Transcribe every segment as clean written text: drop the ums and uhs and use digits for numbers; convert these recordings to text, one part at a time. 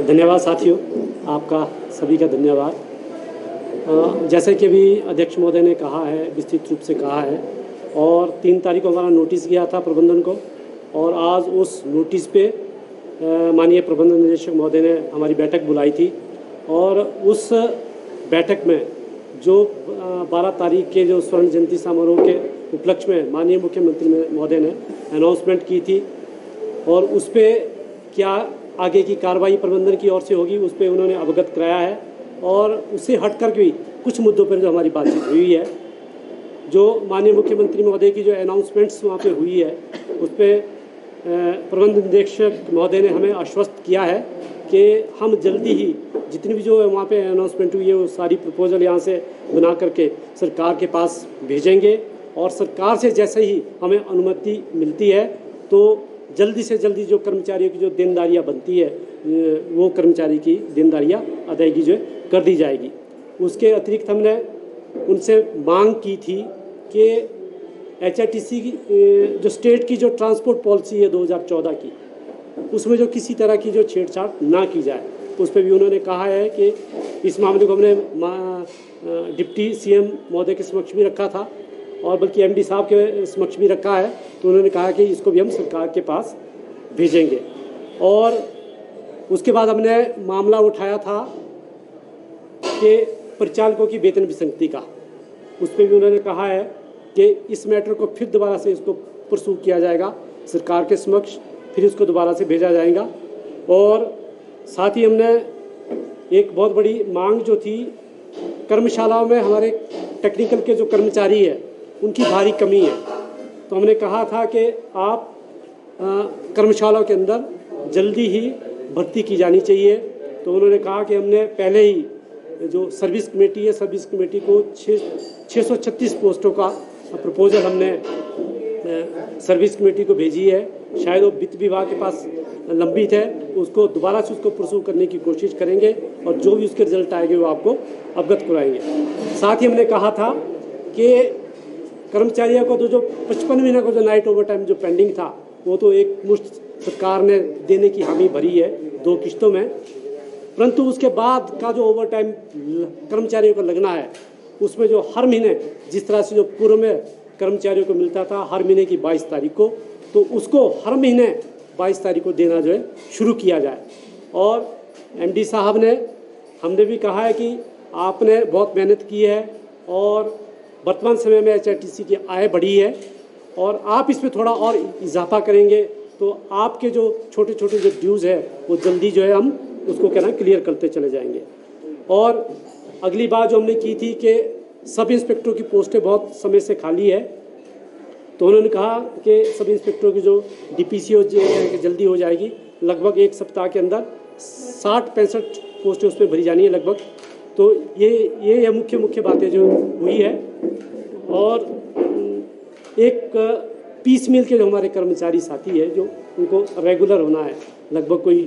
धन्यवाद साथियों, आपका सभी का धन्यवाद। जैसे कि अभी अध्यक्ष महोदय ने कहा है, विस्तृत रूप से कहा है, और 3 तारीख को हमारा नोटिस गया था प्रबंधन को, और आज उस नोटिस पे माननीय प्रबंधन निदेशक महोदय ने हमारी बैठक बुलाई थी, और उस बैठक में जो 12 तारीख के जो स्वर्ण जयंती समारोह के उपलक्ष्य में माननीय मुख्यमंत्री महोदय ने अनाउंसमेंट की थी, और उस पर क्या आगे की कार्रवाई प्रबंधन की ओर से होगी उस पर उन्होंने अवगत कराया है। और उससे हट कर भी कुछ मुद्दों पर जो हमारी बातचीत हुई है, जो माननीय मुख्यमंत्री महोदय की जो अनाउंसमेंट्स वहाँ पे हुई है, उस पर प्रबंध निदेशक महोदय ने हमें आश्वस्त किया है कि हम जल्दी ही जितनी भी जो वहाँ पे अनाउंसमेंट हुई है वो सारी प्रपोजल यहाँ से बना करके सरकार के पास भेजेंगे, और सरकार से जैसे ही हमें अनुमति मिलती है तो जल्दी से जल्दी जो कर्मचारियों की जो देनदारियाँ बनती है वो कर्मचारी की देनदारियाँ अदायगी जो कर दी जाएगी। उसके अतिरिक्त हमने उनसे मांग की थी कि HRTC की जो स्टेट की जो ट्रांसपोर्ट पॉलिसी है 2014 की, उसमें जो किसी तरह की जो छेड़छाड़ ना की जाए, उस पर भी उन्होंने कहा है कि इस मामले को हमने डिप्टी CM महोदय के समक्ष भी रखा था, और बल्कि MD साहब के समक्ष भी रखा है, तो उन्होंने कहा कि इसको भी हम सरकार के पास भेजेंगे। और उसके बाद हमने मामला उठाया था कि परिचालकों की वेतन विसंगति का, उस पर भी उन्होंने कहा है कि इस मैटर को फिर दोबारा से इसको परसू किया जाएगा सरकार के समक्ष, फिर इसको दोबारा से भेजा जाएगा। और साथ ही हमने एक बहुत बड़ी मांग जो थी, कर्मशालाओं में हमारे टेक्निकल के जो कर्मचारी है उनकी भारी कमी है, तो हमने कहा था कि आप कर्मशालाओं के अंदर जल्दी ही भर्ती की जानी चाहिए। तो उन्होंने कहा कि हमने पहले ही जो सर्विस कमेटी है, सर्विस कमेटी को 636 पोस्टों का प्रपोजल हमने सर्विस कमेटी को भेजी है। शायद वो वित्त विभाग के पास लंबित है, उसको दोबारा से उसको परसू करने की कोशिश करेंगे, और जो भी उसके रिजल्ट आएंगे वो आपको अवगत कराएंगे। साथ ही हमने कहा था कि कर्मचारियों को तो जो 55 महीने का जो नाइट ओवर टाइम जो पेंडिंग था, वो तो एक मुश्त सरकार ने देने की हामी भरी है 2 किस्तों में, परंतु उसके बाद का जो ओवर टाइम कर्मचारियों को लगना है, उसमें जो हर महीने जिस तरह से जो पूर्व में कर्मचारियों को मिलता था हर महीने की 22 तारीख को, तो उसको हर महीने 22 तारीख को देना जो है शुरू किया जाए। और MD साहब ने, हमने भी कहा है कि आपने बहुत मेहनत की है, और वर्तमान समय में HRTC की आय बढ़ी है, और आप इसमें थोड़ा और इजाफा करेंगे तो आपके जो छोटे छोटे जो ड्यूज़ है वो जल्दी जो है हम उसको क्या ना क्लियर करते चले जाएंगे। और अगली बात जो हमने की थी कि सब इंस्पेक्टरों की पोस्टें बहुत समय से खाली है, तो उन्होंने कहा कि सब इंस्पेक्टरों की जो DPCO जो है जल्दी हो जाएगी, लगभग 1 सप्ताह के अंदर 60-65 पोस्टें उसमें भरी जानी है लगभग। तो ये मुख्य बातें जो हुई है। और एक पीस मिल के जो हमारे कर्मचारी साथी है, जो उनको रेगुलर होना है, लगभग कोई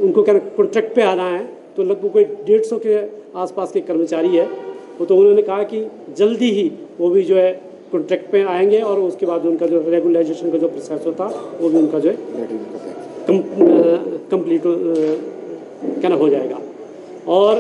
उनको क्या कॉन्ट्रैक्ट पे आना है, तो लगभग कोई 150 के आसपास के कर्मचारी है, तो उन्होंने कहा कि जल्दी ही वो भी जो है कॉन्ट्रैक्ट पे आएंगे, और उसके बाद उनका जो रेगुलराइजेशन का जो प्रोसेस होता वो भी उनका जो है कंप्लीट क्या ना हो जाएगा। और